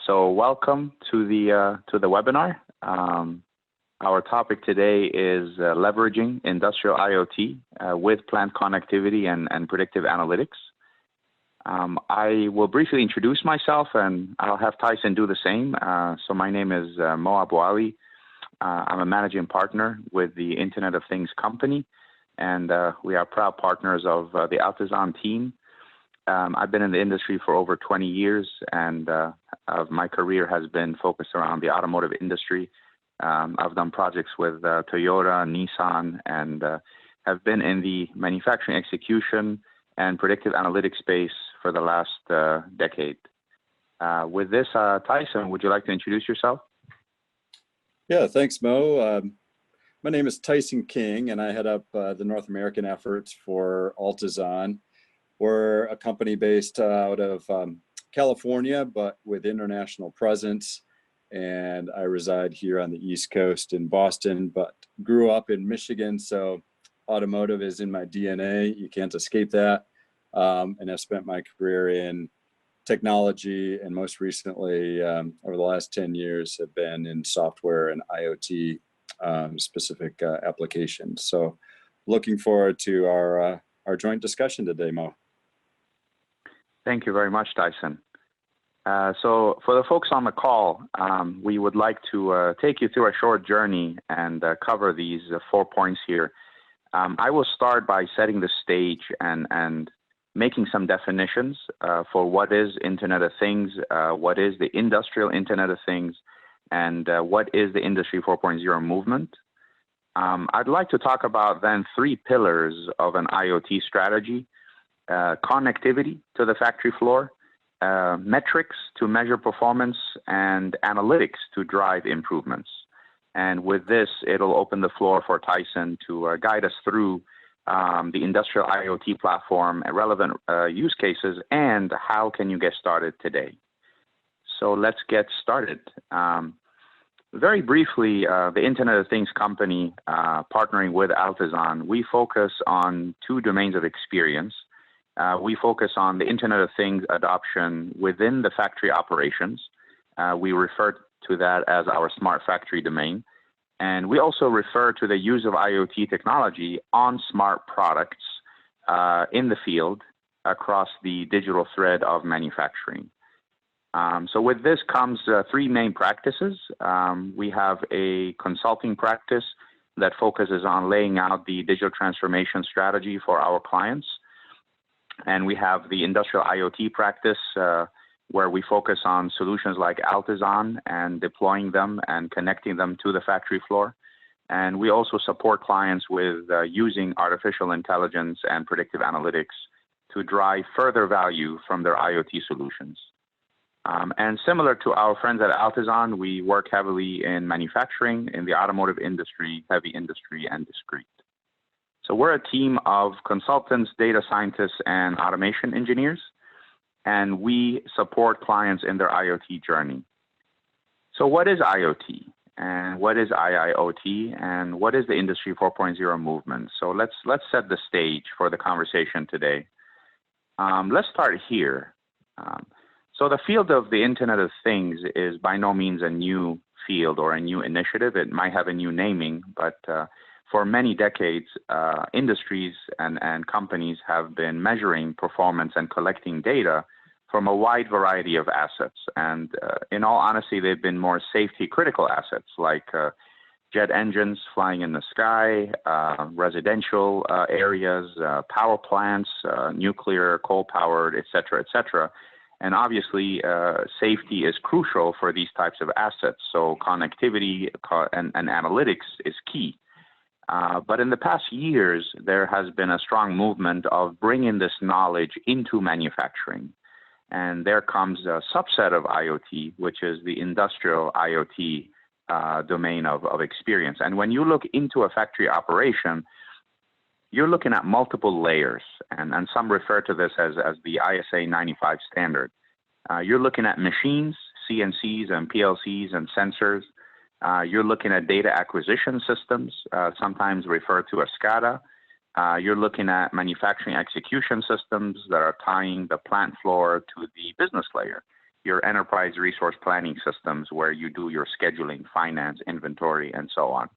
So welcome to the webinar. Our topic today is leveraging industrial IoT with plant connectivity and predictive analytics. I will briefly introduce myself, and I'll have Tyson do the same. So my name is Mo Abuali. I'm a managing partner with the Internet of Things company, and we are proud partners of the Altizon team. I've been in the industry for over 20 years, and my career has been focused around the automotive industry. I've done projects with Toyota, Nissan, and have been in the manufacturing execution and predictive analytics space for the last decade. With this, Tyson, would you like to introduce yourself? Yeah, thanks, Mo. My name is Tyson King, and I head up the North American efforts for Altizon. We're a company based out of California, but with international presence. And I reside here on the East Coast in Boston, but grew up in Michigan. So automotive is in my DNA. You can't escape that. And I've spent my career in technology, and most recently, over the last 10 years, have been in software and IoT specific applications. So looking forward to our joint discussion today, Mo. Thank you very much, Tyson. So for the folks on the call, we would like to take you through a short journey and cover these 4 points here. I will start by setting the stage and making some definitions for what is Internet of Things, what is the industrial Internet of Things, and what is the Industry 4.0 movement. I'd like to talk about then 3 pillars of an IoT strategy: connectivity to the factory floor, metrics to measure performance, and analytics to drive improvements. And with this, it'll open the floor for Tyson to guide us through the industrial IoT platform, relevant use cases, and how can you get started today. So let's get started. Very briefly, the Internet of Things company partnering with Altizon, we focus on 2 domains of experience. We focus on the Internet of Things adoption within the factory operations. We refer to that as our smart factory domain. And we also refer to the use of IoT technology on smart products in the field across the digital thread of manufacturing. So with this comes 3 main practices. We have a consulting practice that focuses on laying out the digital transformation strategy for our clients. And we have the industrial IoT practice where we focus on solutions like Altizon and deploying them and connecting them to the factory floor. And we also support clients with using artificial intelligence and predictive analytics to drive further value from their IoT solutions. And similar to our friends at Altizon, we work heavily in manufacturing, in the automotive industry, heavy industry, and discrete. So we're a team of consultants, data scientists, and automation engineers, and we support clients in their IoT journey. So what is IoT, and what is IIoT, and what is the Industry 4.0 movement? So let's set the stage for the conversation today. Let's start here. So the field of the Internet of Things is by no means a new field or a new initiative. It might have a new naming, but for many decades, industries and companies have been measuring performance and collecting data from a wide variety of assets. And in all honesty, they've been more safety critical assets like jet engines flying in the sky, residential areas, power plants, nuclear, coal-powered, et cetera, And obviously, safety is crucial for these types of assets. So connectivity and analytics is key. But in the past years, there has been a strong movement of bringing this knowledge into manufacturing. And there comes a subset of IoT, which is the industrial IoT domain of experience. And when you look into a factory operation, you're looking at multiple layers. And some refer to this as the ISA 95 standard. You're looking at machines, CNCs and PLCs and sensors. You're looking at data acquisition systems, sometimes referred to as SCADA. You're looking at manufacturing execution systems that are tying the plant floor to the business layer. your enterprise resource planning systems where you do your scheduling, finance, inventory, and so on.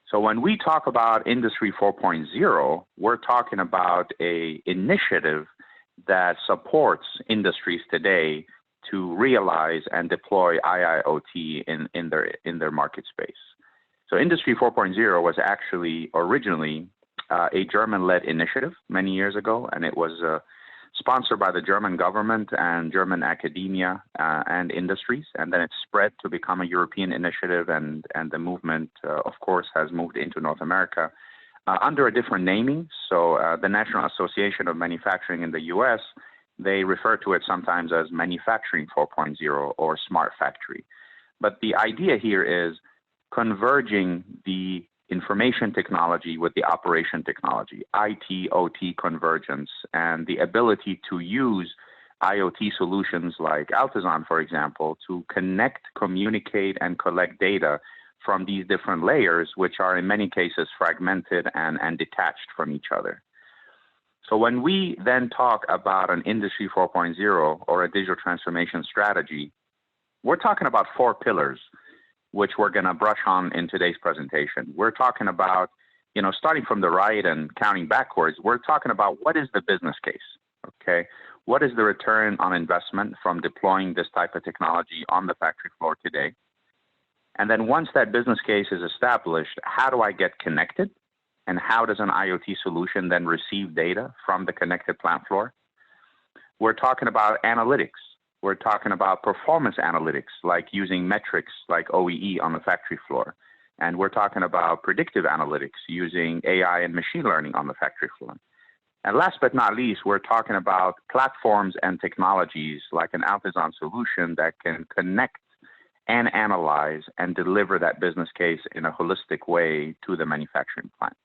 So when we talk about Industry 4.0, we're talking about an initiative that supports industries today to realize and deploy IIoT in their market space. So Industry 4.0 was actually originally a German-led initiative many years ago, and it was sponsored by the German government and German academia and industries, and then it spread to become a European initiative, and the movement, of course, has moved into North America under a different naming. So the National Association of Manufacturing in the US, they refer to it sometimes as Manufacturing 4.0 or Smart Factory. But the idea here is converging the information technology with the operation technology, IT, OT convergence, and the ability to use IoT solutions like Altizon, for example, to connect, communicate, and collect data from these different layers, which are in many cases fragmented and detached from each other. So when we then talk about an Industry 4.0 or a digital transformation strategy, we're talking about 4 pillars, which we're going to brush on in today's presentation. We're talking about, starting from the right and counting backwards, we're talking about what is the business case, okay? What is the return on investment from deploying this type of technology on the factory floor today? And then once that business case is established, how do I get connected? And how does an IoT solution then receive data from the connected plant floor? We're talking about analytics. We're talking about performance analytics, like using metrics like OEE on the factory floor. And we're talking about predictive analytics using AI and machine learning on the factory floor. And last but not least, we're talking about platforms and technologies like an Altizon solution that can connect and analyze and deliver that business case in a holistic way to the manufacturing plant.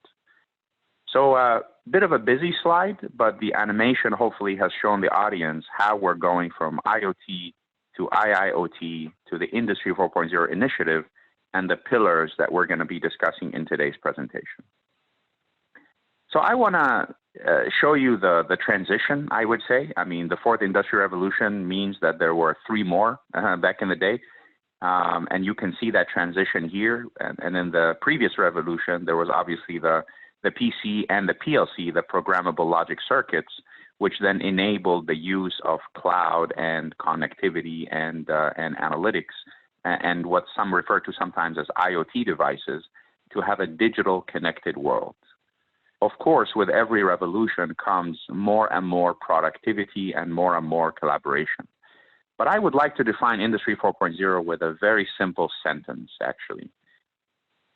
So a bit of a busy slide, but the animation hopefully has shown the audience how we're going from IoT to IIoT to the Industry 4.0 initiative and the pillars that we're going to be discussing in today's presentation. So I want to show you the transition, I would say. I mean, the 4th Industrial Revolution means that there were 3 more back in the day. And you can see that transition here. And in the previous revolution, there was obviously the PC and the PLC, the programmable logic circuits, which then enabled the use of cloud and connectivity and analytics, and what some refer to sometimes as IoT devices, to have a digital connected world. Of course, with every revolution comes more and more productivity and more collaboration. But I would like to define Industry 4.0 with a very simple sentence, actually.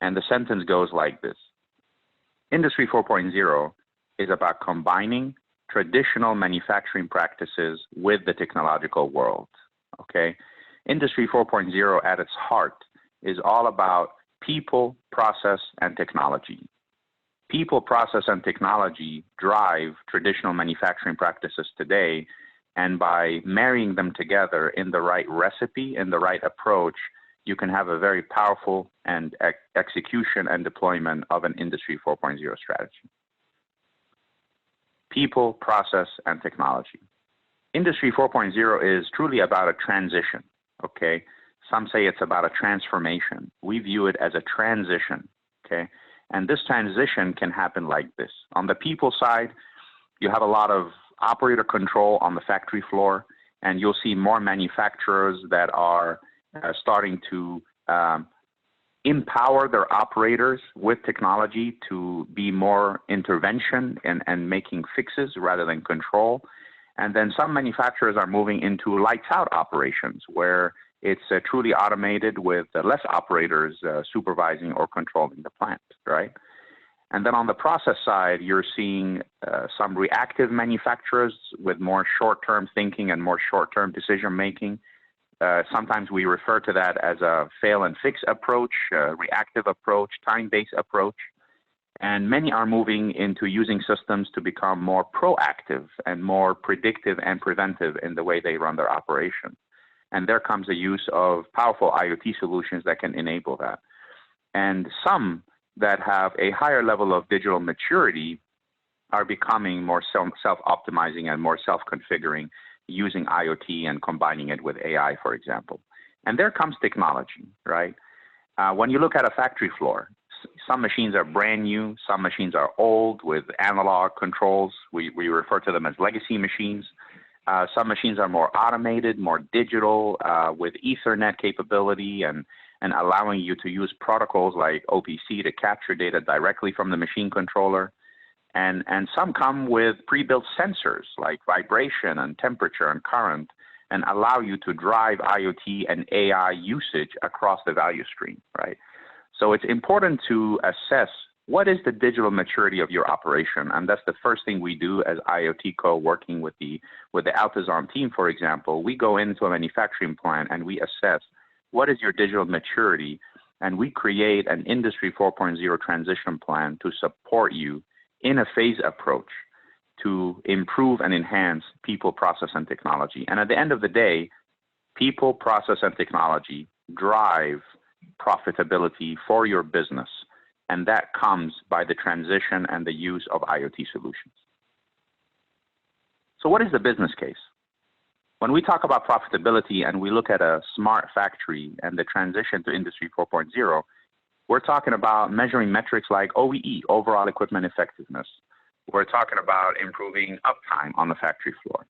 And the sentence goes like this. Industry 4.0 is about combining traditional manufacturing practices with the technological world, okay? Industry 4.0 at its heart is all about people, process, and technology. People, process, and technology drive traditional manufacturing practices today, and by marrying them together in the right recipe, in the right approach, you can have a very powerful and execution and deployment of an Industry 4.0 strategy. People, process, and technology. Industry 4.0 is truly about a transition, okay? Some say it's about a transformation. We view it as a transition, okay? And this transition can happen like this. On the people side, you have a lot of operator control on the factory floor, and you'll see more manufacturers that are starting to empower their operators with technology to be more intervention and making fixes rather than control. And then some manufacturers are moving into lights out operations where it's truly automated with less operators supervising or controlling the plant, right? And then on the process side, you're seeing some reactive manufacturers with more short-term thinking and more short-term decision-making. Sometimes we refer to that as a fail and fix approach, reactive approach, time-based approach. And many are moving into using systems to become more proactive and more predictive and preventive in the way they run their operation. And there comes the use of powerful IoT solutions that can enable that. And some that have a higher level of digital maturity are becoming more self-optimizing and more self-configuring using IoT and combining it with AI, for example. And there comes technology, right? When you look at a factory floor, some machines are brand new, some machines are old with analog controls. We refer to them as legacy machines. Some machines are more automated, more digital, with Ethernet capability and allowing you to use protocols like OPC to capture data directly from the machine controller. And some come with pre-built sensors like vibration and temperature and current and allow you to drive IoT and AI usage across the value stream, right? So it's important to assess what is the digital maturity of your operation. And that's the first thing we do as IoTCo, working with the Altizon team, for example. We go into a manufacturing plant and we assess what is your digital maturity, and we create an Industry 4.0 transition plan to support you in a phase approach to improve and enhance people, process, and technology. And at the end of the day, people, process, and technology drive profitability for your business, and that comes by the transition and the use of IoT solutions. So what is the business case? When we talk about profitability and we look at a smart factory and the transition to Industry 4.0, we're talking about measuring metrics like OEE, overall equipment effectiveness. We're talking about improving uptime on the factory floor.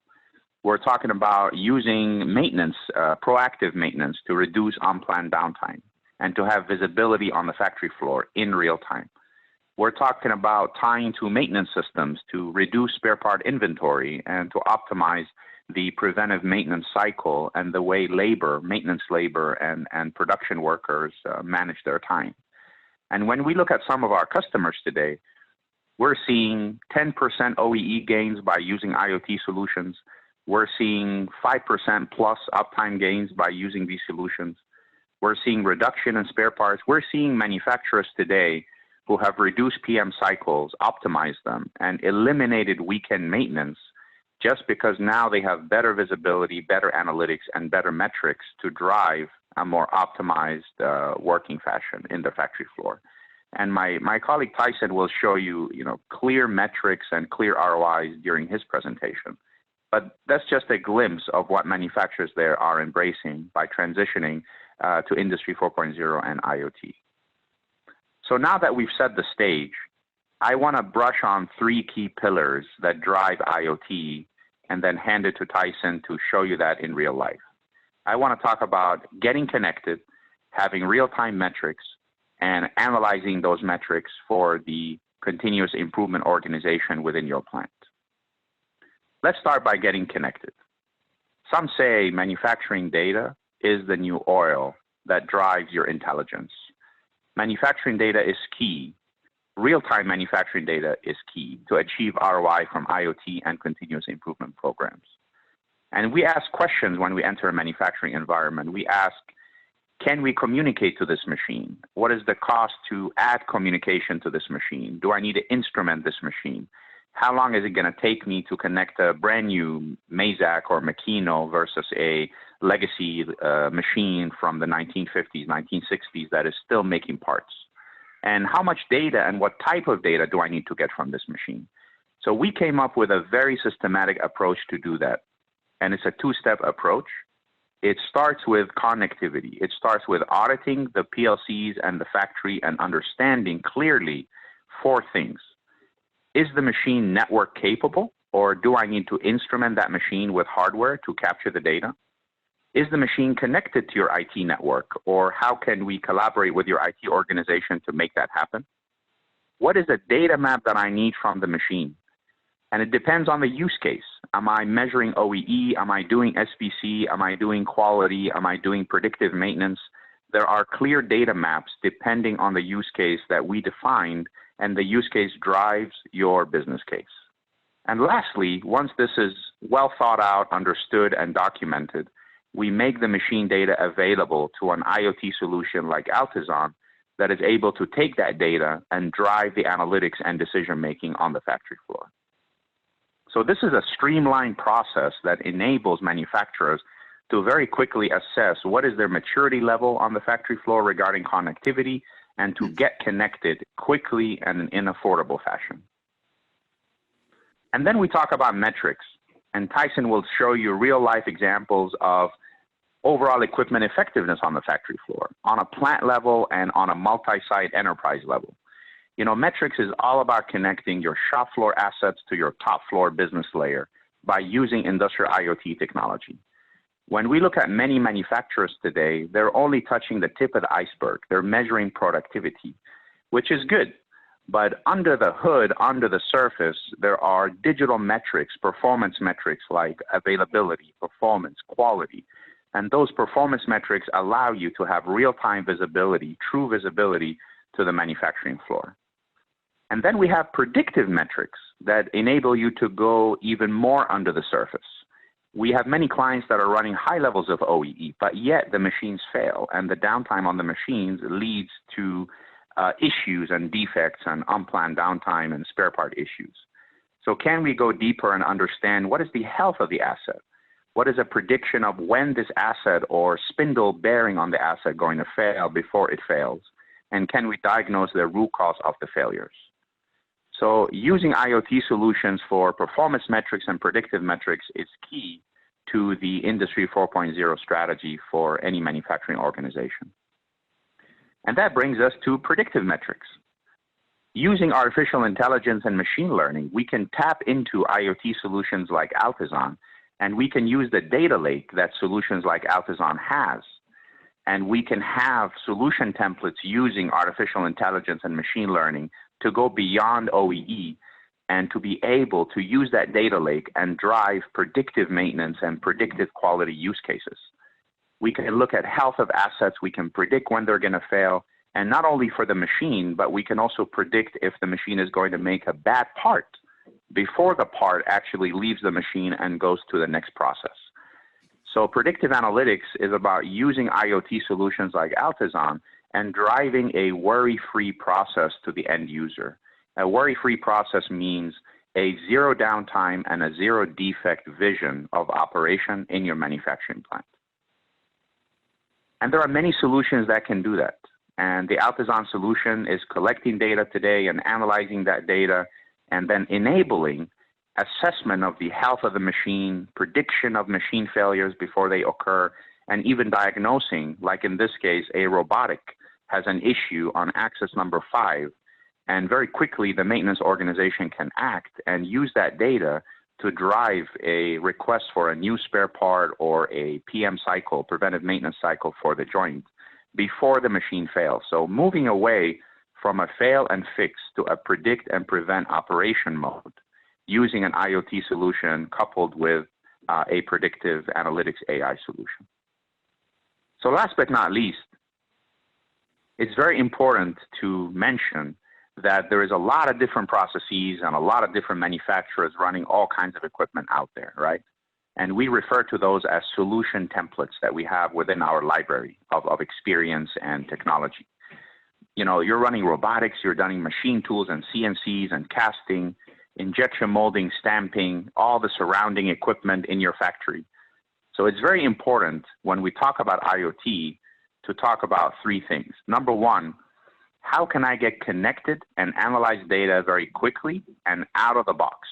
We're talking about using maintenance, proactive maintenance, to reduce unplanned downtime and to have visibility on the factory floor in real time. We're talking about tying to maintenance systems to reduce spare part inventory and to optimize the preventive maintenance cycle and the way labor, maintenance labor, and production workers manage their time. And when we look at some of our customers today, we're seeing 10% OEE gains by using IoT solutions. We're seeing 5% plus uptime gains by using these solutions. We're seeing reduction in spare parts. We're seeing manufacturers today who have reduced PM cycles, optimized them, and eliminated weekend maintenance just because now they have better visibility, better analytics, and better metrics to drive a more optimized working fashion in the factory floor. And my colleague Tyson will show you, clear metrics and clear ROIs during his presentation. But that's just a glimpse of what manufacturers there are embracing by transitioning to Industry 4.0 and IoT. So now that we've set the stage, I want to brush on three key pillars that drive IoT and then hand it to Tyson to show you that in real life. I want to talk about getting connected, having real-time metrics, and analyzing those metrics for the continuous improvement organization within your plant. Let's start by getting connected. Some say manufacturing data is the new oil that drives your intelligence. Manufacturing data is key. Real-time manufacturing data is key to achieve ROI from IoT and continuous improvement programs. And we ask questions when we enter a manufacturing environment. We ask, can we communicate to this machine? What is the cost to add communication to this machine? Do I need to instrument this machine? How long is it going to take me to connect a brand new Mazak or Makino versus a legacy machine from the 1950s, 1960s that is still making parts? And how much data and what type of data do I need to get from this machine? So we came up with a very systematic approach to do that. And it's a two-step approach. It starts with connectivity. It starts with auditing the PLCs and the factory and understanding clearly four things. Is the machine network capable, or do I need to instrument that machine with hardware to capture the data? Is the machine connected to your IT network, or how can we collaborate with your IT organization to make that happen? What is the data map that I need from the machine? And it depends on the use case. Am I measuring OEE? Am I doing SPC? Am I doing quality? Am I doing predictive maintenance? There are clear data maps depending on the use case that we defined, and the use case drives your business case. And lastly, once this is well thought out, understood, and documented, we make the machine data available to an IoT solution like Altizon that is able to take that data and drive the analytics and decision-making on the factory floor. So this is a streamlined process that enables manufacturers to very quickly assess what is their maturity level on the factory floor regarding connectivity and to get connected quickly and in an affordable fashion. And then we talk about metrics. And Tyson will show you real-life examples of overall equipment effectiveness on the factory floor, on a plant level and on a multi-site enterprise level. You know, metrics is all about connecting your shop floor assets to your top floor business layer by using industrial IoT technology. When we look at many manufacturers today, they're only touching the tip of the iceberg. They're measuring productivity, which is good. But under the hood, under the surface, there are digital metrics, performance metrics like availability, performance, quality. And those performance metrics allow you to have real-time visibility, true visibility to the manufacturing floor. And then we have predictive metrics that enable you to go even more under the surface. We have many clients that are running high levels of OEE, but yet the machines fail, and the downtime on the machines leads to issues and defects and unplanned downtime and spare part issues. So can we go deeper and understand what is the health of the asset? What is a prediction of when this asset or spindle bearing on the asset going to fail before it fails? And can we diagnose the root cause of the failures? So using IoT solutions for performance metrics and predictive metrics is key to the Industry 4.0 strategy for any manufacturing organization. And that brings us to predictive metrics. Using artificial intelligence and machine learning, we can tap into IoT solutions like Altizon, and we can use the data lake that solutions like Altizon has. And we can have solution templates using artificial intelligence and machine learning to go beyond OEE and to be able to use that data lake and drive predictive maintenance and predictive quality use cases. We can look at health of assets. We can predict when they're going to fail, and not only for the machine, but we can also predict if the machine is going to make a bad part before the part actually leaves the machine and goes to the next process. So predictive analytics is about using IoT solutions like Altizon and driving a worry-free process to the end user. A worry-free process means a zero downtime and a zero defect vision of operation in your manufacturing plant. And there are many solutions that can do that. And the Altizon solution is collecting data today and analyzing that data and then enabling assessment of the health of the machine, prediction of machine failures before they occur, and even diagnosing, like in this case, a robotic has an issue on axis number 5. And very quickly, the maintenance organization can act and use that data to drive a request for a new spare part or a PM cycle, preventive maintenance cycle for the joint before the machine fails. So moving away from a fail and fix to a predict and prevent operation mode using an IoT solution coupled with a predictive analytics AI solution. So last but not least, it's very important to mention that there is a lot of different processes and a lot of different manufacturers running all kinds of equipment out there, right? And we refer to those as solution templates that we have within our library of experience and technology. You know, you're running robotics, you're running machine tools and CNCs and casting, injection molding, stamping, all the surrounding equipment in your factory. So it's very important when we talk about IoT to talk about 3 things. Number 1, how can I get connected and analyze data very quickly and out of the box?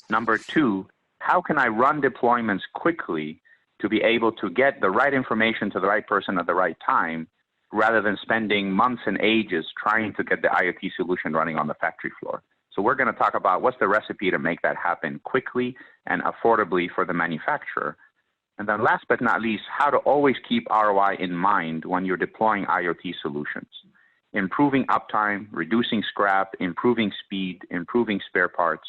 Number 2, how can I run deployments quickly to be able to get the right information to the right person at the right time, rather than spending months and ages trying to get the IoT solution running on the factory floor? So we're going to talk about what's the recipe to make that happen quickly and affordably for the manufacturer. And then last but not least, how to always keep ROI in mind when you're deploying IoT solutions. Improving uptime, reducing scrap, improving speed, improving spare parts.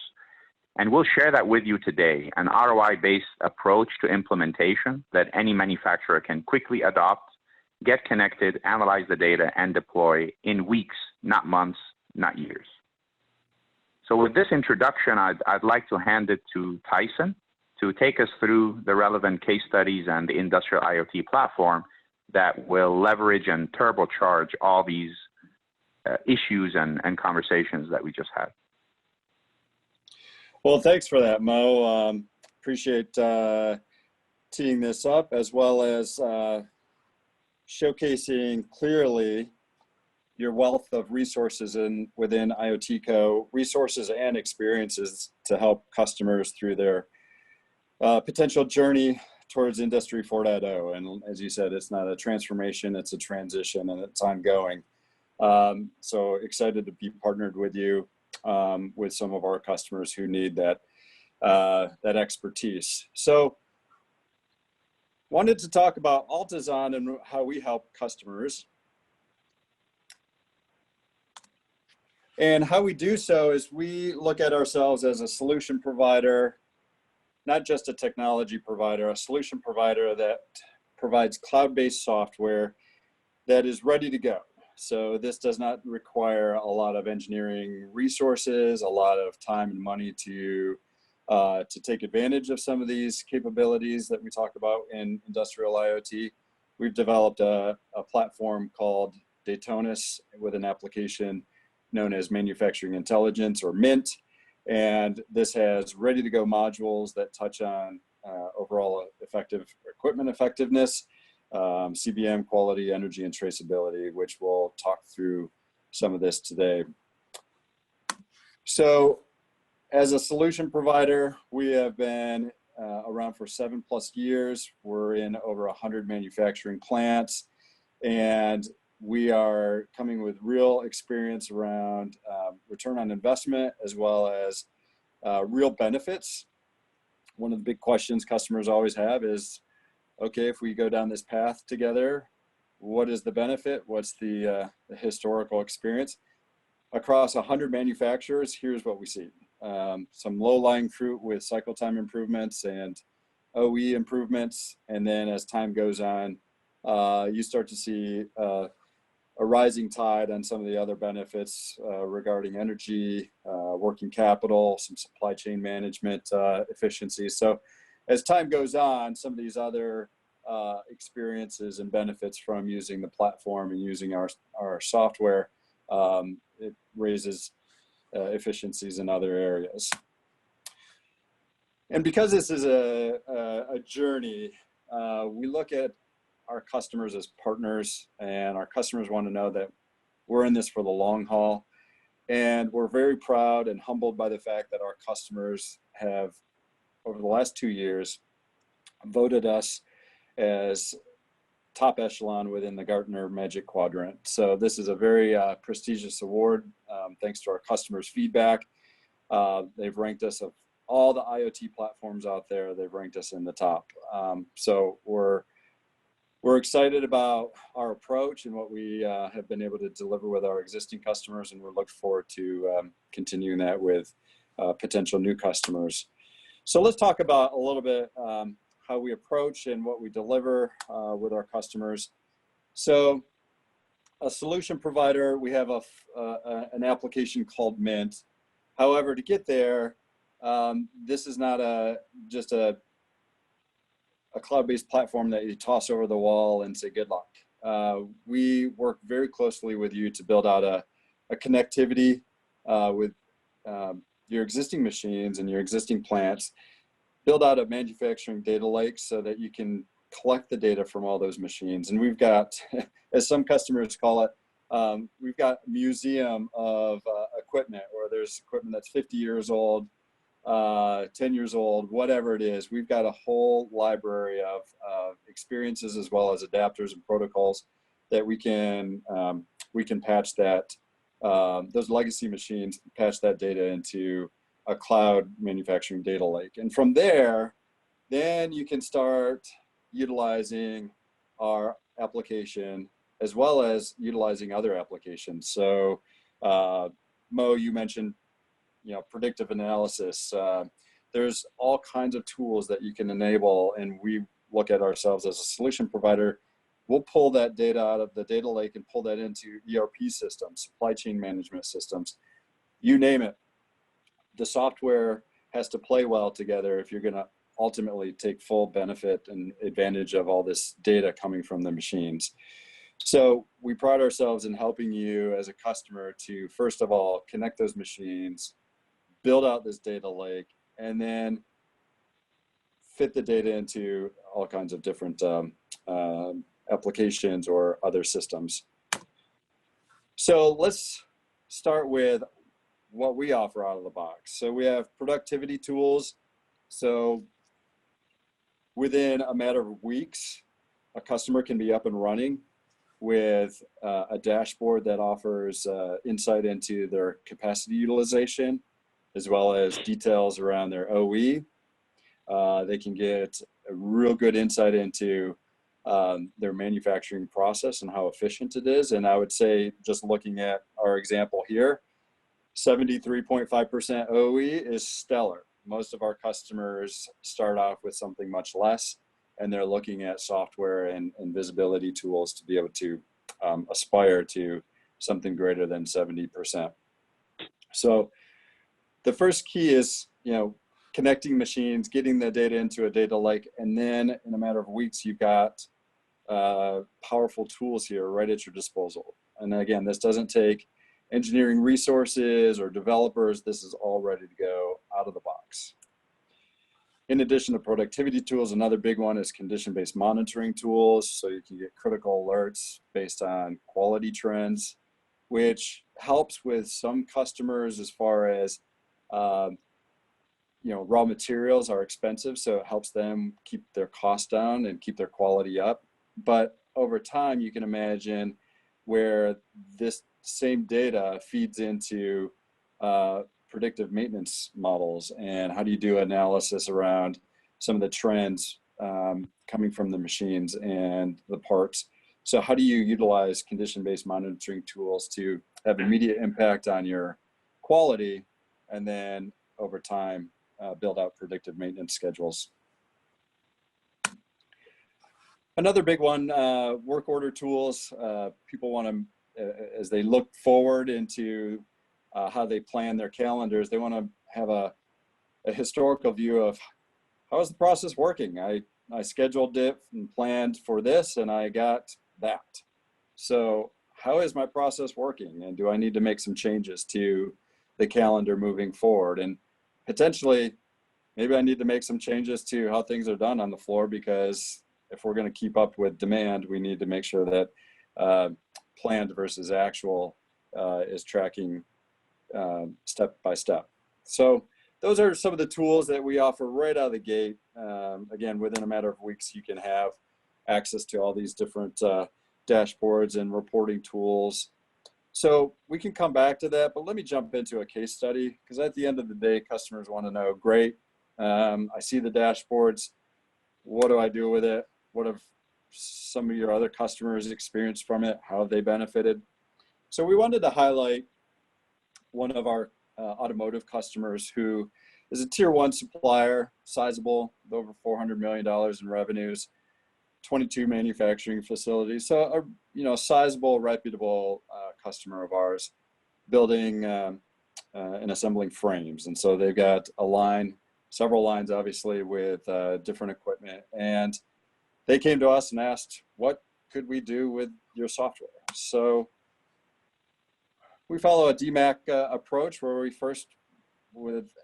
And we'll share that with you today, an ROI-based approach to implementation that any manufacturer can quickly adopt, get connected, analyze the data, and deploy in weeks, not months, not years. So with this introduction, I'd like to hand it to Tyson to take us through the relevant case studies and the industrial IoT platform that will leverage and turbocharge all these issues and conversations that we just had. Well, thanks for that, Mo. Appreciate teeing this up, as well as showcasing clearly your wealth of resources within IoTCo, resources and experiences to help customers through their potential journey towards Industry 4.0. And as you said, it's not a transformation, it's a transition, and it's ongoing. So excited to be partnered with you with some of our customers who need that, that expertise. So wanted to talk about Altizon and how we help customers. And how we do so is we look at ourselves as a solution provider, not just a technology provider, a solution provider that provides cloud-based software that is ready to go. So this does not require a lot of engineering resources, a lot of time and money to take advantage of some of these capabilities that we talk about in industrial IoT. We've developed a platform called Daytonis with an application known as Manufacturing Intelligence, or MINT. And this has ready to go modules that touch on overall equipment effectiveness, CBM, quality, energy, and traceability, which we'll talk through some of this today. So as a solution provider, we have been around for 7+ years. We're in over 100 manufacturing plants, and we are coming with real experience around return on investment, as well as real benefits. One of the big questions customers always have is, okay, if we go down this path together, what is the benefit? What's the historical experience? Across 100 manufacturers, here's what we see. Some low-lying fruit with cycle time improvements and OE improvements. And then as time goes on, you start to see a rising tide on some of the other benefits regarding energy, working capital, some supply chain management efficiencies. So as time goes on, some of these other experiences and benefits from using the platform and using our software, it raises efficiencies in other areas. And because this is a journey, we look at our customers as partners, and our customers want to know that we're in this for the long haul. And we're very proud and humbled by the fact that our customers have, over the last 2 years, voted us as top echelon within the Gartner Magic Quadrant. So this is a very prestigious award, thanks to our customers' feedback. They've ranked us, of all the IoT platforms out there, they've ranked us in the top. So we're excited about our approach and what we have been able to deliver with our existing customers, and we're looking forward to continuing that with potential new customers. So let's talk about a little bit how we approach and what we deliver with our customers. So a solution provider, we have an application called Mint. However, to get there, this is not just a cloud-based platform that you toss over the wall and say good luck. We work very closely with you to build out a connectivity with your existing machines and your existing plants, build out a manufacturing data lake so that you can collect the data from all those machines. And we've got, as some customers call it, we've got a museum of equipment, where there's equipment that's 50 years old, 10 years old, whatever it is. We've got a whole library of experiences, as well as adapters and protocols that we can patch that, those legacy machines, patch that data into a cloud manufacturing data lake. And from there, then you can start utilizing our application, as well as utilizing other applications. So Mo, you mentioned, predictive analysis. There's all kinds of tools that you can enable, and we look at ourselves as a solution provider. We'll pull that data out of the data lake and pull that into ERP systems, supply chain management systems, you name it. The software has to play well together if you're going to ultimately take full benefit and advantage of all this data coming from the machines. So we pride ourselves in helping you as a customer to, first of all, connect those machines, build out this data lake, and then fit the data into all kinds of different applications or other systems. So let's start with what we offer out of the box. So we have productivity tools. So within a matter of weeks, a customer can be up and running with a dashboard that offers insight into their capacity utilization, as well as details around their OE. They can get a real good insight into their manufacturing process and how efficient it is. And I would say, just looking at our example here, 73.5% OE is stellar. Most of our customers start off with something much less, and they're looking at software and visibility tools to be able to aspire to something greater than 70%. So the first key is, connecting machines, getting the data into a data lake, and then in a matter of weeks, you've got powerful tools here right at your disposal. And again, this doesn't take engineering resources or developers. This is all ready to go out of the box. In addition to productivity tools, another big one is condition-based monitoring tools. So you can get critical alerts based on quality trends, which helps with some customers as far as, raw materials are expensive. So it helps them keep their costs down and keep their quality up. But over time, you can imagine where this same data feeds into predictive maintenance models, and how do you do analysis around some of the trends coming from the machines and the parts. So how do you utilize condition-based monitoring tools to have immediate impact on your quality, and then over time build out predictive maintenance schedules. Another big one, work order tools. People want to, as they look forward into how they plan their calendars, they want to have a historical view of how is the process working. I scheduled it and planned for this, and I got that. So how is my process working, and do I need to make some changes to the calendar moving forward? And potentially, maybe I need to make some changes to how things are done on the floor, because if we're going to keep up with demand, we need to make sure that planned versus actual is tracking step by step. So those are some of the tools that we offer right out of the gate. Again, within a matter of weeks, you can have access to all these different dashboards and reporting tools. So we can come back to that, but let me jump into a case study, because at the end of the day, customers want to know, great, I see the dashboards. What do I do with it? What have some of your other customers experienced from it? How have they benefited? So we wanted to highlight one of our automotive customers who is a tier 1 supplier, sizable, with over $400 million in revenues, 22 manufacturing facilities. So a sizable, reputable customer of ours, building and assembling frames. And so they've got a line, several lines, obviously, with different equipment. And they came to us and asked, what could we do with your software? So we follow a DMAC approach, where we first,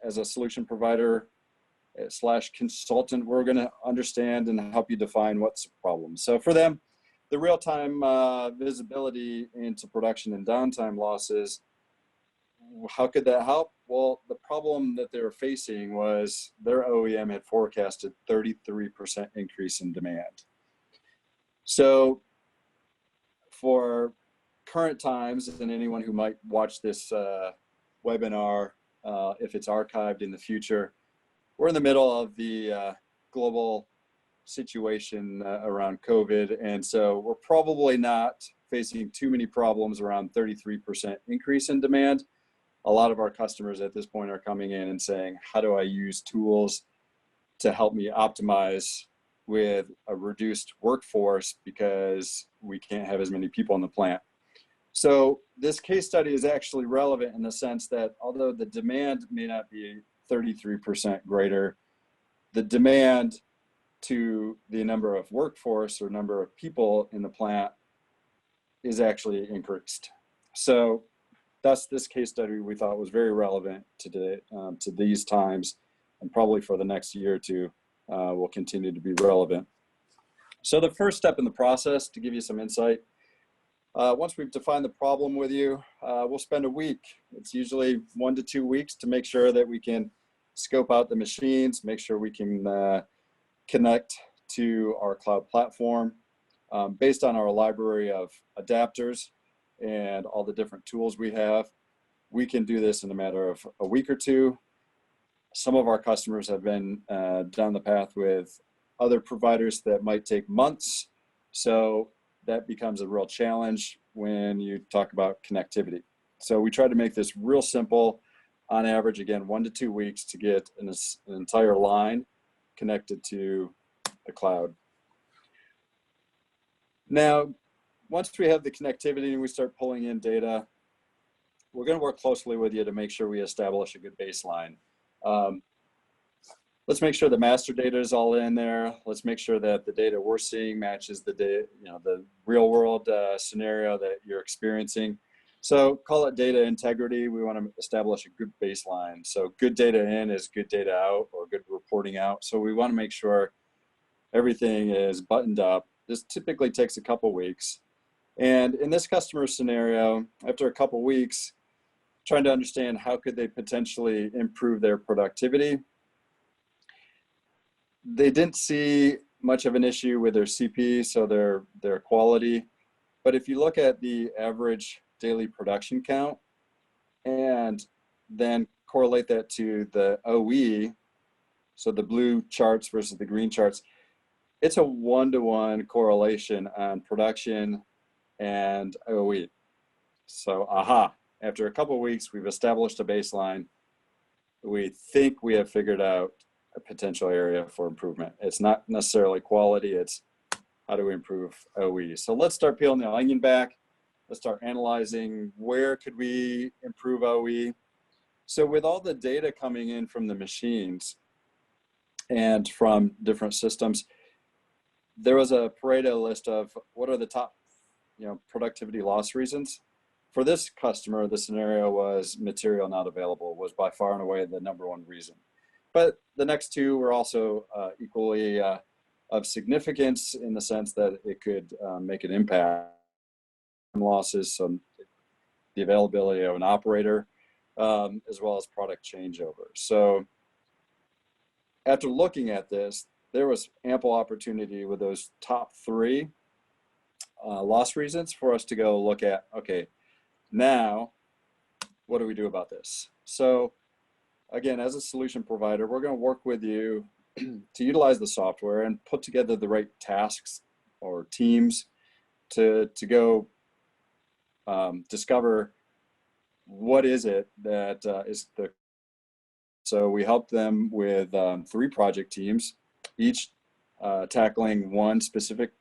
as a solution provider / consultant, we're going to understand and help you define what's the problem. So for them, the real-time visibility into production and downtime losses, how could that help? Well, the problem that they were facing was their OEM had forecasted 33% increase in demand. So for current times, and anyone who might watch this webinar, if it's archived in the future, we're in the middle of the global situation around COVID. And so we're probably not facing too many problems around 33% increase in demand. A lot of our customers at this point are coming in and saying, how do I use tools to help me optimize with a reduced workforce, because we can't have as many people in the plant? So this case study is actually relevant in the sense that although the demand may not be 33% greater, the demand to the number of workforce or number of people in the plant is actually increased. So thus, this case study we thought was very relevant today, to these times, and probably for the next year or two will continue to be relevant. So the first step in the process, to give you some insight, once we've defined the problem with you, we'll spend a week. It's usually 1 to 2 weeks to make sure that we can scope out the machines, make sure we can connect to our cloud platform. Based on our library of adapters and all the different tools we have, we can do this in a matter of a week or two. Some of our customers have been down the path with other providers that might take months. So that becomes a real challenge when you talk about connectivity. So we try to make this real simple, on average, again, 1 to 2 weeks to get an entire line connected to the cloud. Now, once we have the connectivity and we start pulling in data, we're going to work closely with you to make sure we establish a good baseline. Let's make sure the master data is all in there. Let's make sure that the data we're seeing matches the data, the real world scenario that you're experiencing. So call it data integrity. We want to establish a good baseline. So good data in is good data out, or good reporting out. So we want to make sure everything is buttoned up. This typically takes a couple weeks. And in this customer scenario, after a couple weeks, trying to understand how could they potentially improve their productivity. They didn't see much of an issue with their CP, so their quality. But if you look at the average daily production count and then correlate that to the OE, so the blue charts versus the green charts, it's a 1-to-1 correlation on production and OE. So, after a couple of weeks, we've established a baseline. We think we have figured out a potential area for improvement. It's not necessarily quality, it's how do we improve OE. So let's start peeling the onion back. Let's start analyzing where could we improve OE. So with all the data coming in from the machines and from different systems, there was a Pareto list of what are the top productivity loss reasons. For this customer, the scenario was material not available was by far and away the #1 reason. But the next two were also equally of significance in the sense that it could make an impact. Losses, the availability of an operator, as well as product changeover. So after looking at this, there was ample opportunity with those top 3 loss reasons for us to go look at, okay, now what do we do about this? So again, as a solution provider, we're going to work with you to utilize the software and put together the right tasks or teams to go discover what is it that is the. So we help them with 3 project teams, each tackling one specific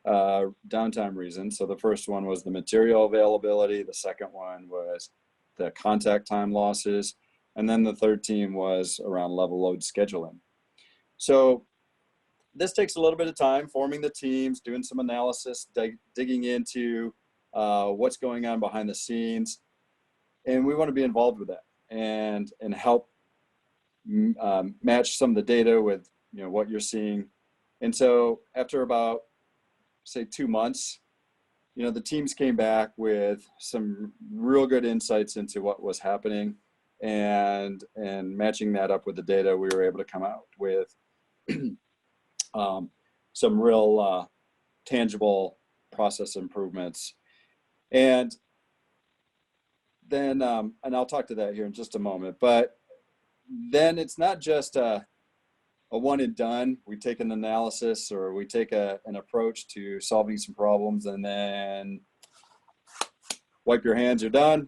downtime reason. So the first one was the material availability. The second one was the contact time losses. And then the third team was around level load scheduling. So this takes a little bit of time, forming the teams, doing some analysis, digging into what's going on behind the scenes. And we want to be involved with that and help match some of the data with what you're seeing. And so after about, say, 2 months, the teams came back with some real good insights into what was happening, and matching that up with the data, we were able to come out with some real tangible process improvements. And then, and I'll talk to that here in just a moment, but then it's not just a one and done. We take an analysis, or we take an approach to solving some problems and then wipe your hands, you're done.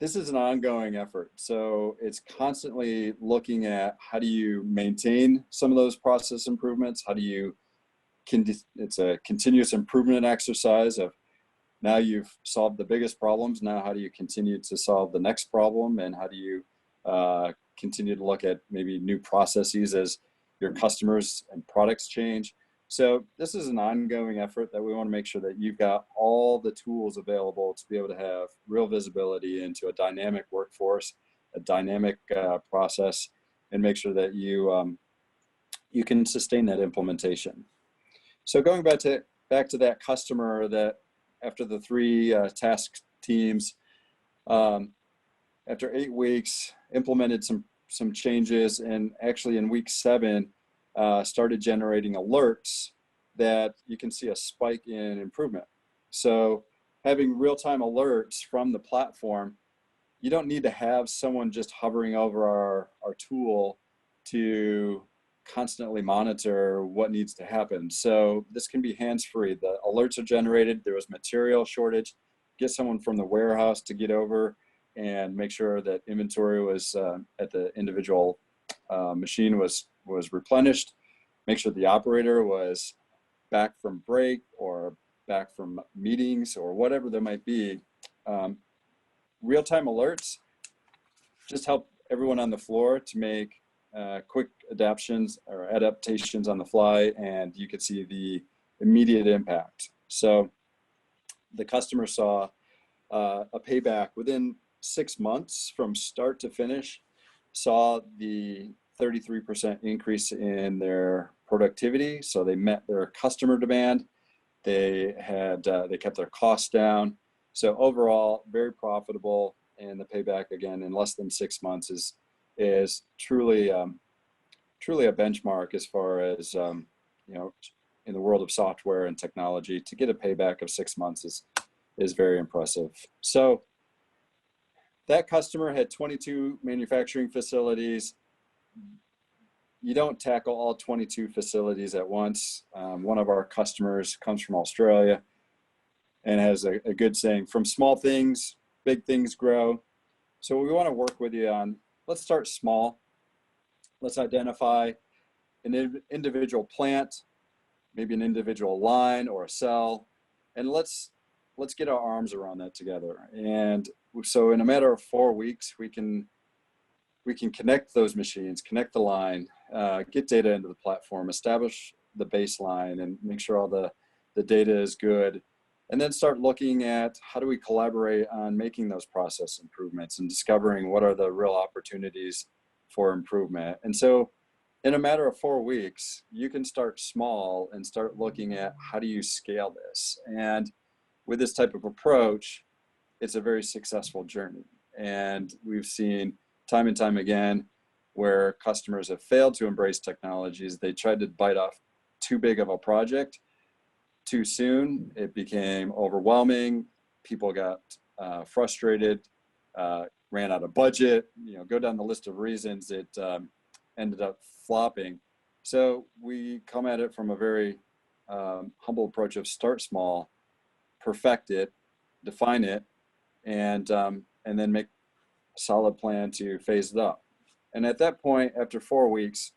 This is an ongoing effort. So it's constantly looking at how do you maintain some of those process improvements? How do you, it's a continuous improvement exercise of, now you've solved the biggest problems. Now, how do you continue to solve the next problem? And how do you continue to look at maybe new processes as your customers and products change? So this is an ongoing effort that we want to make sure that you've got all the tools available to be able to have real visibility into a dynamic workforce, a dynamic process, and make sure that you can sustain that implementation. So going back to that customer that after the 3 task teams, after 8 weeks, implemented some changes, and actually in week 7, started generating alerts that you can see a spike in improvement. So having real-time alerts from the platform, you don't need to have someone just hovering over our tool to constantly monitor what needs to happen. So this can be hands-free. The alerts are generated. There was material shortage. Get someone from the warehouse to get over and make sure that inventory was at the individual machine was replenished. Make sure the operator was back from break or back from meetings or whatever there might be. Real-time alerts just help everyone on the floor to make quick adaptations or adaptations on the fly, and you could see the immediate impact. So the customer saw a payback within 6 months from start to finish, saw the 33% increase in their productivity. So they met their customer demand. They kept their costs down. So overall, very profitable, and the payback again in less than 6 months is truly a benchmark as far as in the world of software and technology. To get a payback of 6 months is very impressive. So that customer had 22 manufacturing facilities. You don't tackle all 22 facilities at once. One of our customers comes from Australia and has a good saying, from small things, big things grow. So we want to work with you on, let's start small. Let's identify an individual plant, maybe an individual line or a cell, and let's get our arms around that together. And so in a matter of 4 weeks, we can connect those machines, connect the line, get data into the platform, establish the baseline, and make sure all the data is good. And then start looking at how do we collaborate on making those process improvements and discovering what are the real opportunities for improvement. And so in a matter of 4 weeks, you can start small and start looking at how do you scale this. And with this type of approach, it's a very successful journey. And we've seen time and time again where customers have failed to embrace technologies. They tried to bite off too big of a project too soon. It became overwhelming. People got frustrated, ran out of budget, go down the list of reasons it ended up flopping. So we come at it from a very humble approach of start small, perfect it, define it, and then make a solid plan to phase it up. And at that point, after 4 weeks,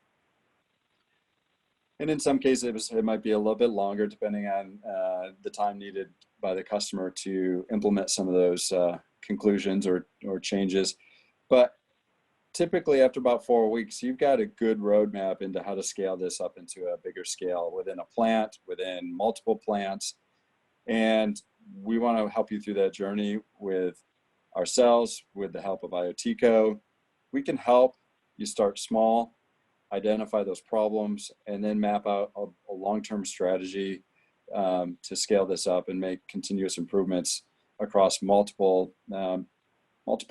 and in some cases it might be a little bit longer depending on the time needed by the customer to implement some of those conclusions or changes. But typically after about 4 weeks, you've got a good roadmap into how to scale this up into a bigger scale within a plant, within multiple plants. And we want to help you through that journey with ourselves, with the help of IoTCo. We can help you start small, identify those problems, and then map out a long-term strategy to scale this up and make continuous improvements across multiple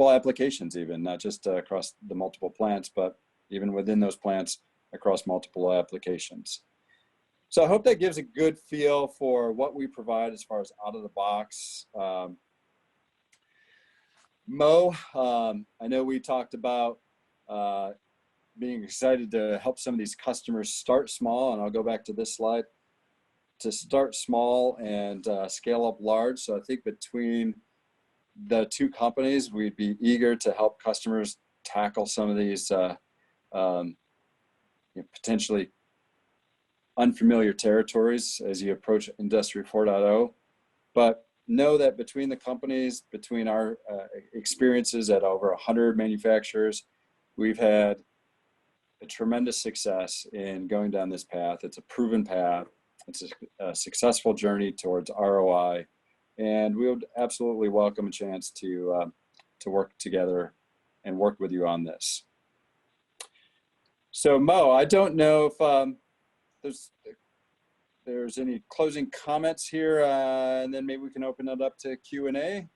applications, even not just across the multiple plants, but even within those plants across multiple applications. So I hope that gives a good feel for what we provide as far as out of the box. Mo, I know we talked about being excited to help some of these customers start small, and I'll go back to this slide, to start small and scale up large. So I think between the two companies, we'd be eager to help customers tackle some of these potentially unfamiliar territories as you approach Industry 4.0. But know that between the companies, between our experiences at over 100 manufacturers, we've had a tremendous success in going down this path. It's a proven path. It's a successful journey towards ROI, and we would absolutely welcome a chance to work together and work with you on this. So Mo, I don't know if there's any closing comments here, and then maybe we can open it up to Q&A.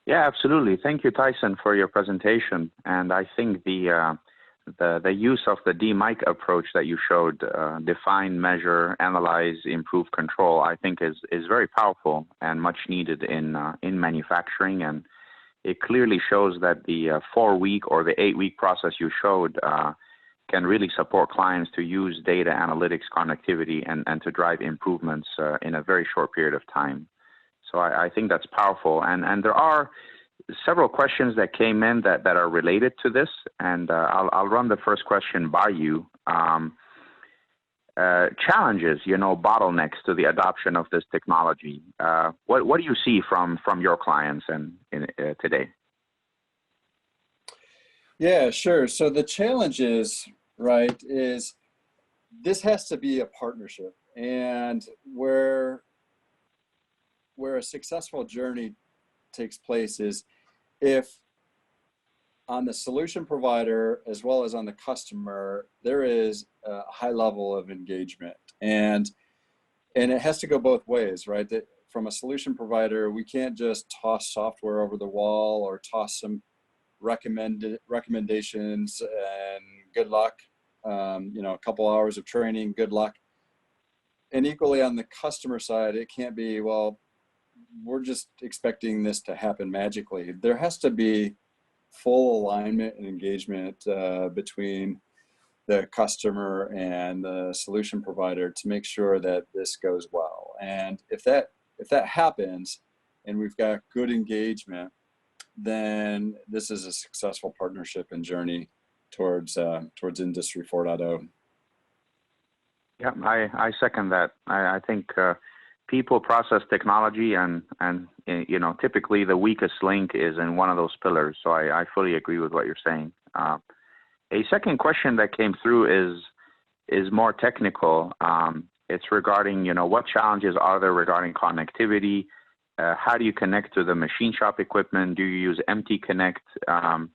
Yeah, absolutely. Thank you, Tyson, for your presentation. And I think the the use of the DMIC approach that you showed, define, measure, analyze, improve control, I think is very powerful and much needed in manufacturing. And it clearly shows that the 4-week or the 8-week process you showed can really support clients to use data analytics connectivity and to drive improvements in a very short period of time. So I think that's powerful. And there are several questions that came in that are related to this, and I'll run the first question by you. Challenges, bottlenecks to the adoption of this technology. What do you see from your clients today? Yeah, sure. So the challenge is, right, is this has to be a partnership, and where a successful journey takes place is if on the solution provider as well as on the customer, there is a high level of engagement, and it has to go both ways, right? That from a solution provider, we can't just toss software over the wall or toss some recommendations and good luck, a couple hours of training, good luck. And equally on the customer side, it can't be, well, we're just expecting this to happen magically. There has to be full alignment and engagement between the customer and the solution provider to make sure that this goes well. And if that happens and we've got good engagement, then this is a successful partnership and journey towards Industry 4.0. Yeah, I second that. I think people, process, technology, and typically the weakest link is in one of those pillars. So I fully agree with what you're saying. A second question that came through is more technical. It's regarding, what challenges are there regarding connectivity? How do you connect to the machine shop equipment? Do you use MT Connect? I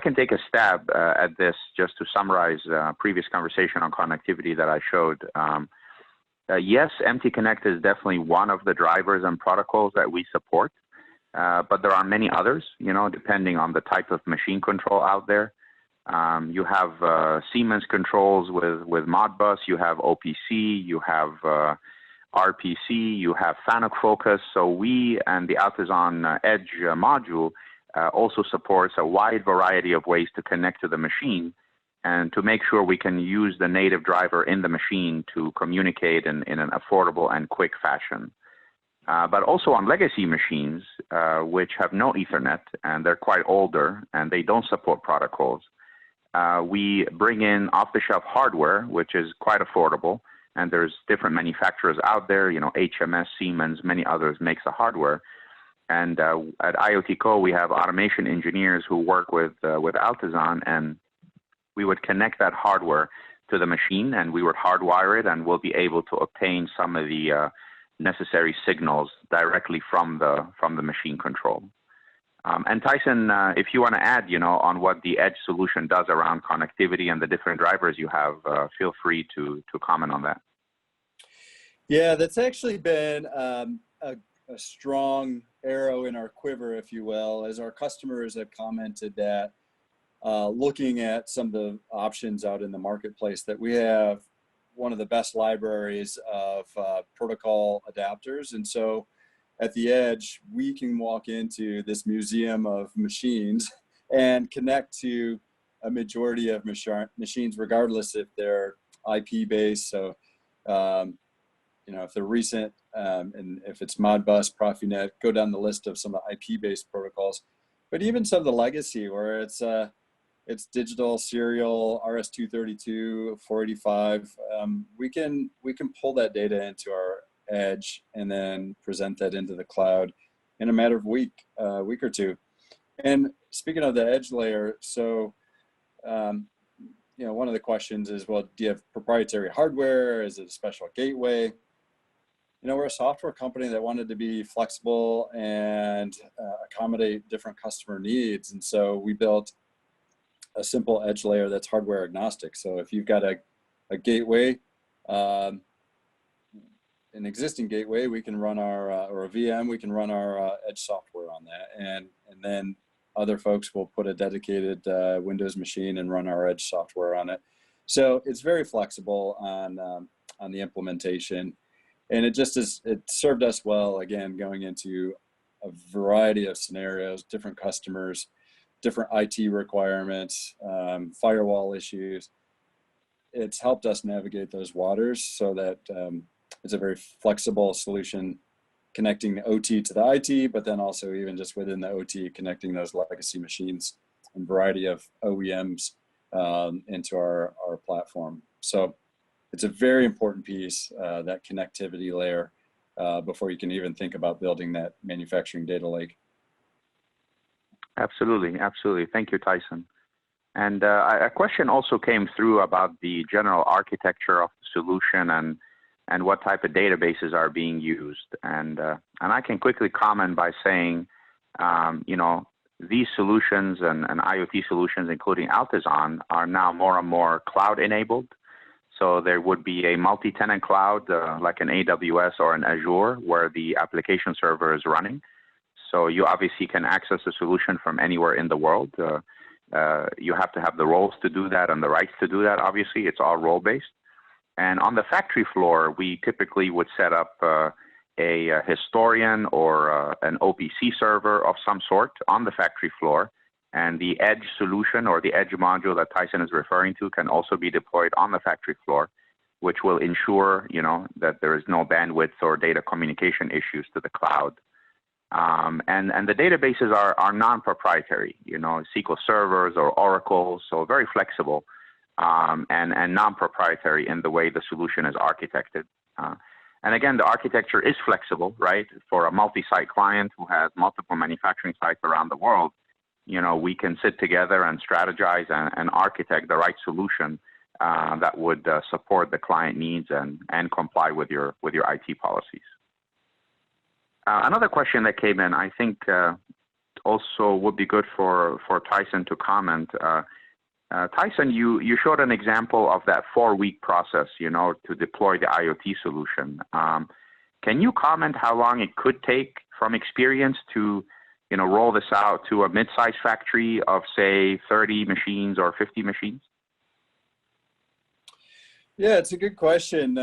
can take a stab at this just to summarize previous conversation on connectivity that I showed. Yes, MT Connect is definitely one of the drivers and protocols that we support, but there are many others, depending on the type of machine control out there. You have Siemens controls with Modbus, you have OPC, you have RPC, you have FANUC Focus. So we and the Altizon Edge module also supports a wide variety of ways to connect to the machine and to make sure we can use the native driver in the machine to communicate in an affordable and quick fashion. But also on legacy machines, which have no Ethernet and they're quite older and they don't support protocols, we bring in off-the-shelf hardware, which is quite affordable. And there's different manufacturers out there, HMS, Siemens, many others makes the hardware. And at IoTCo, we have automation engineers who work with Altizon, and we would connect that hardware to the machine, and we would hardwire it, and we'll be able to obtain some of the necessary signals directly from the machine control. And Tyson, if you want to add, on what the Edge solution does around connectivity and the different drivers you have, feel free to comment on that. Yeah, that's actually been a strong arrow in our quiver, if you will, as our customers have commented that looking at some of the options out in the marketplace, that we have one of the best libraries of protocol adapters. And so at the Edge, we can walk into this museum of machines and connect to a majority of machines, regardless if they're IP-based. So, if they're recent, and if it's Modbus, Profinet, go down the list of some of the IP-based protocols. But even some of the legacy, where it's digital, serial, RS-232, 485, we can pull that data into our Edge and then present that into the cloud in a matter of week or two. And speaking of the Edge layer, so one of the questions is, well, do you have proprietary hardware? Is it a special gateway? We're a software company that wanted to be flexible and accommodate different customer needs, and so we built a simple Edge layer that's hardware agnostic. So if you've got a gateway, an existing gateway, we can run our or a VM, we can run our Edge software on that, and then other folks will put a dedicated Windows machine and run our edge software on it. So it's very flexible on the implementation. And it served us well, again, going into a variety of scenarios, different customers, different IT requirements, firewall issues. It's helped us navigate those waters so that it's a very flexible solution, connecting the OT to the IT, but then also even just within the OT, connecting those legacy machines and variety of OEMs into our platform. So it's a very important piece, that connectivity layer, before you can even think about building that manufacturing data lake. Absolutely, absolutely. Thank you, Tyson. And a question also came through about the general architecture of the solution and what type of databases are being used. And I can quickly comment by saying, you know, these solutions and IoT solutions, including Altizon, are now more and more cloud enabled. So there would be a multi-tenant cloud like an AWS or an Azure where the application server is running. So you obviously can access the solution from anywhere in the world. You have to have the roles to do that and the rights to do that. Obviously, it's all role-based. And on the factory floor, we typically would set up a historian or an OPC server of some sort on the factory floor. And the edge solution or the edge module that Tyson is referring to can also be deployed on the factory floor, which will ensure, you know, that there is no bandwidth or data communication issues to the cloud. And the databases are non-proprietary, you know, SQL servers or Oracle, so very flexible and non-proprietary in the way the solution is architected. And again, the architecture is flexible, right? For a multi-site client who has multiple manufacturing sites around the world, you know, we can sit together and strategize and architect the right solution that would support the client needs and comply with your IT policies. Another question that came in, I think also would be good for Tyson to comment. Tyson, you showed an example of that 4-week process, you know, to deploy the IoT solution. Can you comment how long it could take from experience to, you know, roll this out to a mid-sized factory of, say, 30 machines or 50 machines? Yeah, it's a good question.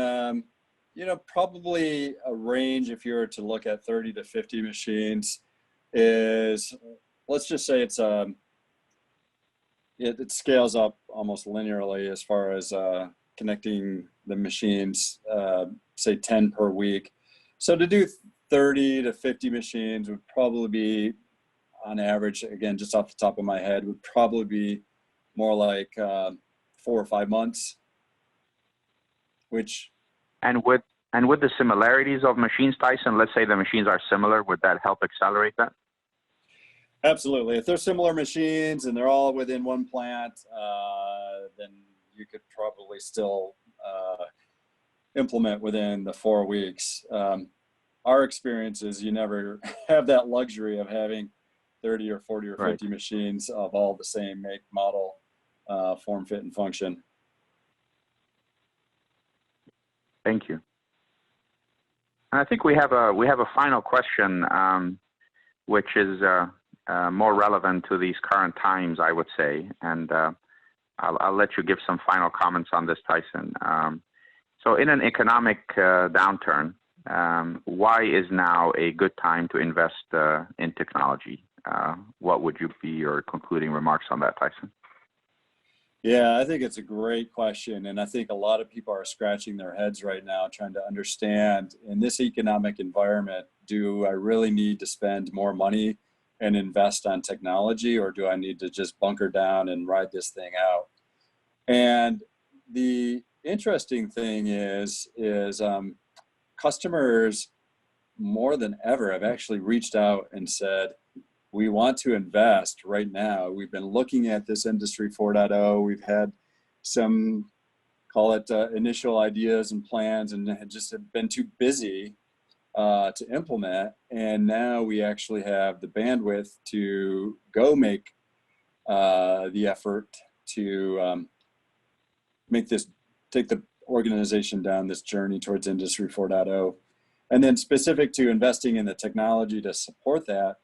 You know, probably a range, if you were to look at 30 to 50 machines, is, let's just say it scales up almost linearly as far as connecting the machines, say 10 per week. So to do 30 to 50 machines would probably be, on average, again, just off the top of my head, would probably be more like 4 or 5 months, which... And with the similarities of machines, Tyson, let's say the machines are similar, would that help accelerate that? Absolutely. If they're similar machines and they're all within one plant, then you could probably still implement within the 4 weeks. Our experience is you never have that luxury of having 30 or 40 or 50 Right. machines of all the same make, model, form, fit, and function. Thank you. And I think we have a final question, which is more relevant to these current times, I would say. And I'll let you give some final comments on this, Tyson. So in an economic downturn, why is now a good time to invest in technology? What would be your concluding remarks on that, Tyson? Yeah, I think it's a great question. And I think a lot of people are scratching their heads right now trying to understand, in this economic environment, do I really need to spend more money and invest on technology, or do I need to just bunker down and ride this thing out? And the interesting thing is customers more than ever have actually reached out and said, we want to invest right now. We've been looking at this Industry 4.0. We've had some, call it initial ideas and plans, and just have been too busy to implement. And now we actually have the bandwidth to go make the effort to take the organization down this journey towards Industry 4.0. And then specific to investing in the technology to support that,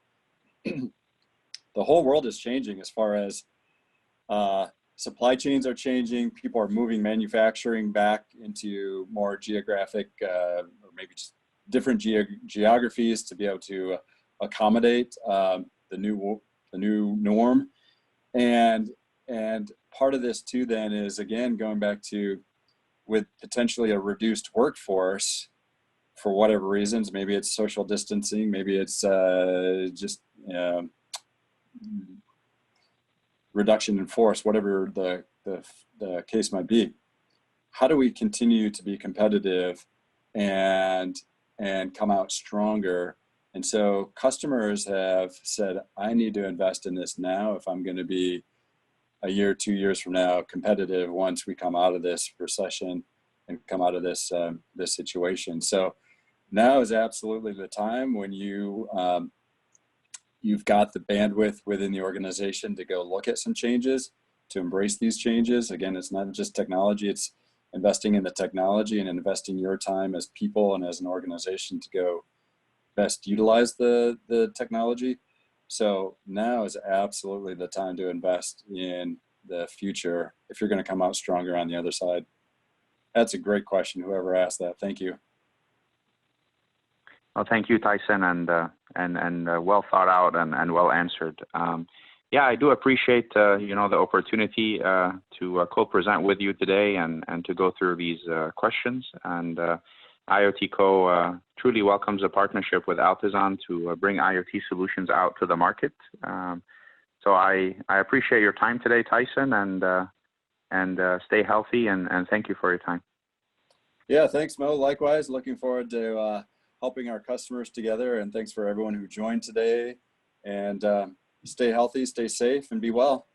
the whole world is changing as far as supply chains are changing. People are moving manufacturing back into more geographic or maybe just different geographies to be able to accommodate the new norm. And part of this too then is, again, going back to, with potentially a reduced workforce for whatever reasons, maybe it's social distancing, maybe it's just reduction in force, whatever the case might be. How do we continue to be competitive and come out stronger? And so customers have said, I need to invest in this now if I'm going to be a year, 2 years from now competitive once we come out of this recession and come out of this this situation. So now is absolutely the time when you've got the bandwidth within the organization to go look at some changes, to embrace these changes. Again, it's not just technology, it's investing in the technology and investing your time as people and as an organization to go best utilize the technology. So now is absolutely the time to invest in the future if you're going to come out stronger on the other side. That's a great question, whoever asked that. Thank you. Well, thank you, Tyson, and well thought out and well answered. Yeah, I do appreciate the opportunity to co-present with you today and to go through these questions. And IoTCo truly welcomes a partnership with Altizon to bring IoT solutions out to the market. So I appreciate your time today, Tyson, and stay healthy, and thank you for your time. Yeah, thanks, Mo. Likewise, looking forward to helping our customers together, and thanks for everyone who joined today. And stay healthy, stay safe, and be well.